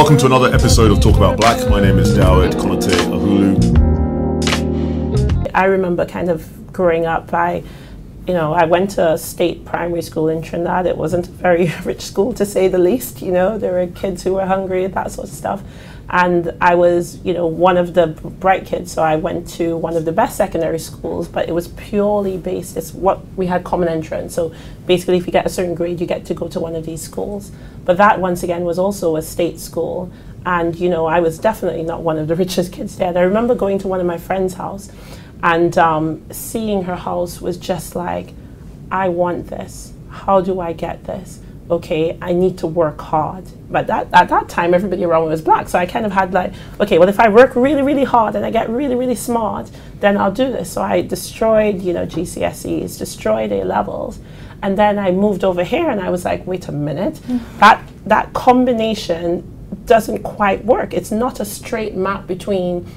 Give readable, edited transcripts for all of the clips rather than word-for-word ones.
Welcome to another episode of Talk About Black. My name is Dawid Konote Ahulu. I remember kind of growing up, I went to a state primary school in Trinidad. It wasn't a very rich school, to say the least. There were kids who were hungry, that sort of stuff. And I was, one of the bright kids, so I went to one of the best secondary schools, but it was purely based, it's what we had common entrance. So basically, if you get a certain grade, you get to go to one of these schools. But that, once again, was also a state school. And, I was definitely not one of the richest kids there. And I remember going to one of my friend's house and seeing her house was just like, I want this. How do I get this? Okay, I need to work hard. But at that time, everybody around me was black. So I kind of had like, okay, well, if I work really, really hard and I get really, really smart, then I'll do this. So I destroyed, GCSEs, destroyed A levels. And then I moved over here and I was like, wait a minute, that combination doesn't quite work. It's not a straight map between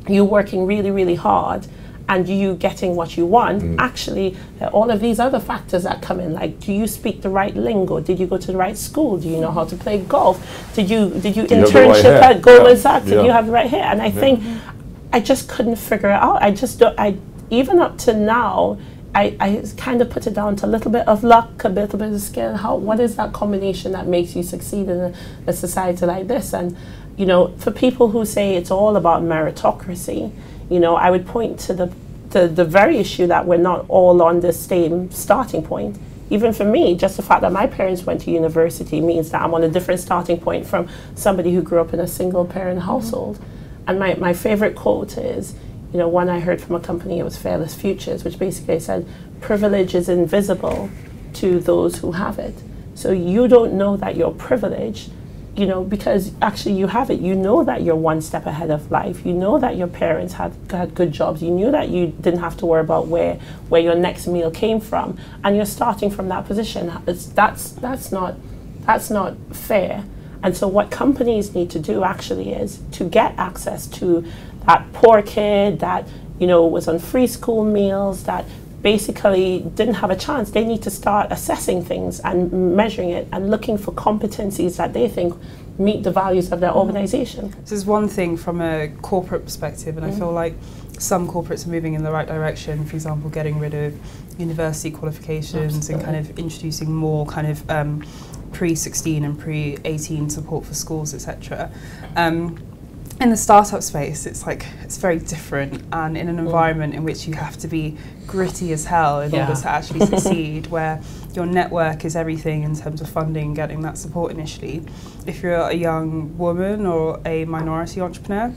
you working really, really hard and you getting what you want. Actually, all of these other factors that come in, like, do you speak the right lingo? Did you go to the right school? Do you know how to play golf? Did you internship at Goldman Sachs? Did you have the right hair? And I think I just couldn't figure it out. Even up to now, I kind of put it down to a little bit of luck, a little bit of skill. What is that combination that makes you succeed in a society like this? And, for people who say it's all about meritocracy, I would point to the very issue that we're not all on the same starting point. Even for me, just the fact that my parents went to university means that I'm on a different starting point from somebody who grew up in a single parent household. And my favorite quote is, one I heard from a company, it was Fearless Futures, which basically said, privilege is invisible to those who have it. So you don't know that you're privileged, because actually you have it. You know that you're one step ahead of life. You know that your parents had good jobs. You knew that you didn't have to worry about where your next meal came from. And you're starting from that position. That's not fair. And so what companies need to do actually is to get access to that poor kid that, was on free school meals, that basically didn't have a chance. They need to start assessing things and measuring it and looking for competencies that they think meet the values of their organization. This is one thing from a corporate perspective, and I feel like some corporates are moving in the right direction. For example, getting rid of university qualifications and kind of introducing more kind of pre-16 and pre-18 support for schools, etc. In the startup space, it's very different, and in an environment in which you have to be gritty as hell in order to actually succeed, where your network is everything in terms of funding, getting that support initially. If you're a young woman or a minority entrepreneur,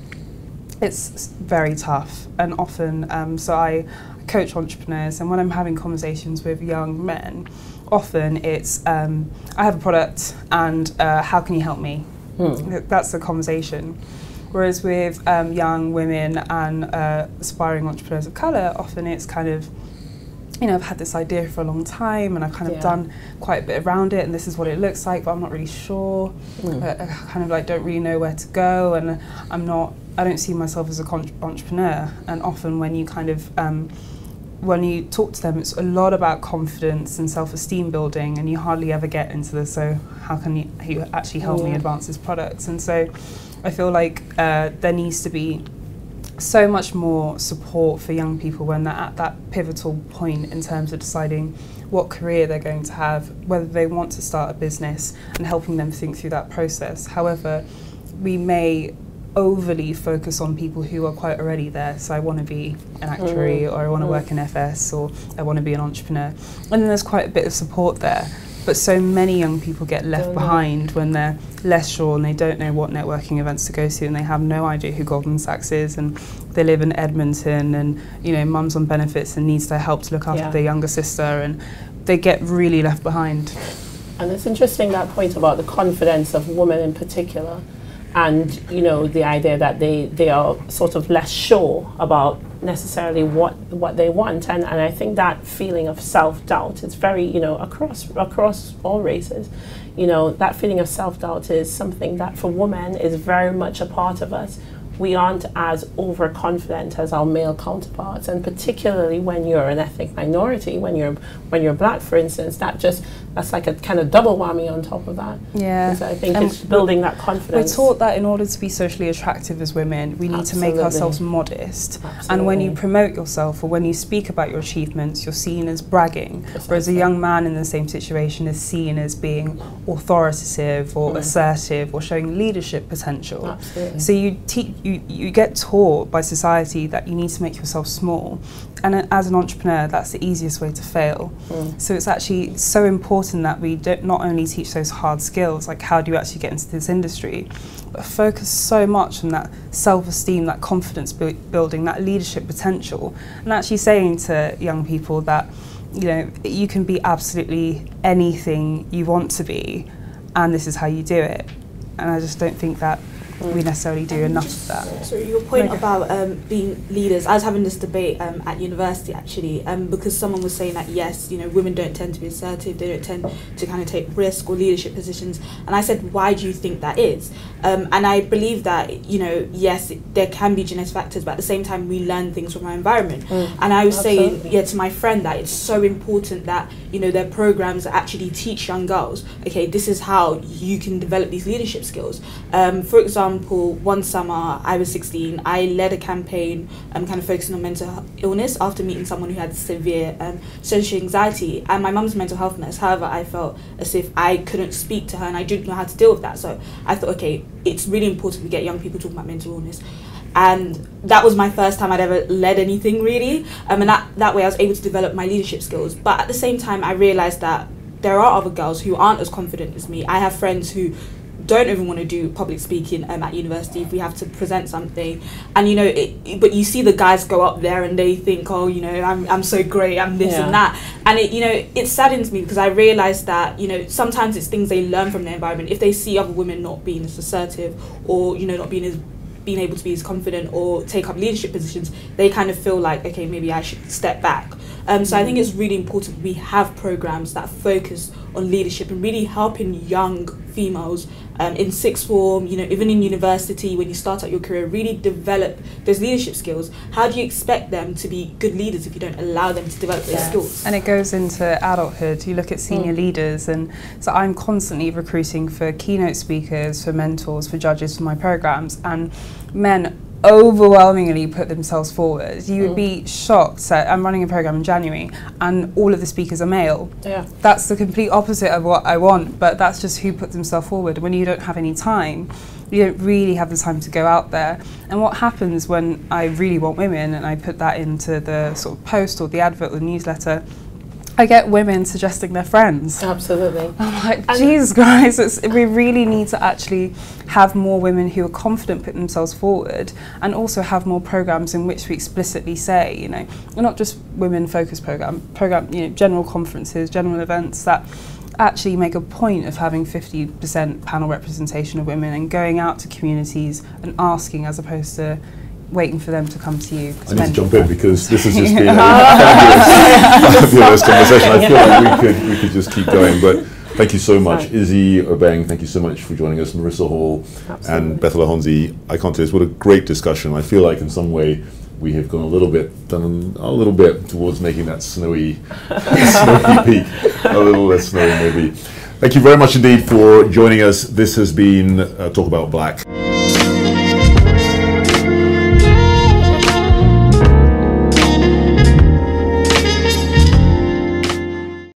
it's very tough. And often, so I coach entrepreneurs, and when I'm having conversations with young men, often it's, I have a product and how can you help me? That's the conversation. Whereas with young women and aspiring entrepreneurs of colour, often it's kind of, I've had this idea for a long time and I've kind of done quite a bit around it and this is what it looks like, but I'm not really sure. I kind of don't really know where to go, and I don't see myself as an entrepreneur. And often when you kind of, when you talk to them, it's a lot about confidence and self-esteem building, and you hardly ever get into the, so how can you actually help me advance this product? And so I feel like there needs to be so much more support for young people when they're at that pivotal point in terms of deciding what career they're going to have, whether they want to start a business, and helping them think through that process. However, we may overly focus on people who are quite already there. So I want to be an actuary, or I want to work in FS, or I want to be an entrepreneur. And then there's quite a bit of support there. But so many young people get left behind when they're less sure and they don't know what networking events to go to, and they have no idea who Goldman Sachs is, and they live in Edmonton, and mum's on benefits and needs their help to look after their younger sister, and they get really left behind. And it's interesting, that point about the confidence of women in particular, and the idea that they are sort of less sure about necessarily what they want, and I think that feeling of self-doubt is very across all races. That feeling of self-doubt is something that for women is very much a part of us. We aren't as overconfident as our male counterparts, and particularly when you're an ethnic minority, when you're black, for instance, that just that's like a kind of double whammy on top of that. Yeah. Because I think it's building that confidence. We're taught that in order to be socially attractive as women, we need to make ourselves modest. And when you promote yourself or when you speak about your achievements, you're seen as bragging. Whereas a young man in the same situation is seen as being authoritative or assertive or showing leadership potential. Absolutely. So you get taught by society that you need to make yourself small. And as an entrepreneur, that's the easiest way to fail. So it's actually so important that we don't not only teach those hard skills, like how do you actually get into this industry, but focus so much on that self-esteem, that confidence building, that leadership potential, and actually saying to young people that, you know, you can be absolutely anything you want to be, and this is how you do it. And I just don't think that we necessarily do enough of that. So your point about being leaders, I was having this debate at university actually, because someone was saying that yes, you know, women don't tend to be assertive, they don't tend to kind of take risk or leadership positions, and I said, why do you think that is? And I believe that, you know, yes, there can be genetic factors, but at the same time we learn things from our environment. And I was saying, yeah, to my friend that it's so important that, you know, their programs actually teach young girls, okay, this is how you can develop these leadership skills. For example, one summer, I was 16, I led a campaign kind of focusing on mental illness after meeting someone who had severe social anxiety, and my mum's a mental health nurse. However, I felt as if I couldn't speak to her and I didn't know how to deal with that. So I thought, okay, it's really important we get young people talking about mental illness. And that was my first time I'd ever led anything really, and that way I was able to develop my leadership skills. But at the same time, I realised that there are other girls who aren't as confident as me. I have friends who don't even want to do public speaking at university if we have to present something, and you know, but you see the guys go up there and they think, oh, you know, I'm so great, I'm this and that, and it, you know, it saddens me because I realised that, you know, sometimes it's things they learn from their environment. If they see other women not being as assertive, or, you know, not being able to be as confident or take up leadership positions, they kind of feel like, okay, maybe I should step back. So I think it's really important we have programs that focus on leadership and really helping young females in sixth form, you know, even in university, when you start out your career, really develop those leadership skills. How do you expect them to be good leaders if you don't allow them to develop those skills? And it goes into adulthood. You look at senior leaders, and so I'm constantly recruiting for keynote speakers, for mentors, for judges for my programs, and men overwhelmingly put themselves forward. You would be shocked. So I'm running a program in January and all of the speakers are male. That's the complete opposite of what I want, but that's just who put themselves forward. When you don't have any time, you don't really have the time to go out there. And what happens when I really want women and I put that into the sort of post or the advert or the newsletter, I get women suggesting their friends. Absolutely. I'm like, Jesus Christ, we really need to actually have more women who are confident putting themselves forward, and also have more programs in which we explicitly say, you know, not just women-focused program, you know, general conferences, general events that actually make a point of having 50% panel representation of women and going out to communities and asking, as opposed to waiting for them to come to you. I need to jump in because this has just been a fabulous conversation. I feel like we could just keep going, but thank you so much. Izzy Obeng, thank you so much for joining us. Marisa Hall and Bethel Ahonsi, iContes, what a great discussion. I feel like in some way we have done a little bit towards making that snowy peak a little less snowy maybe. Thank you very much indeed for joining us. This has been Talk About Black.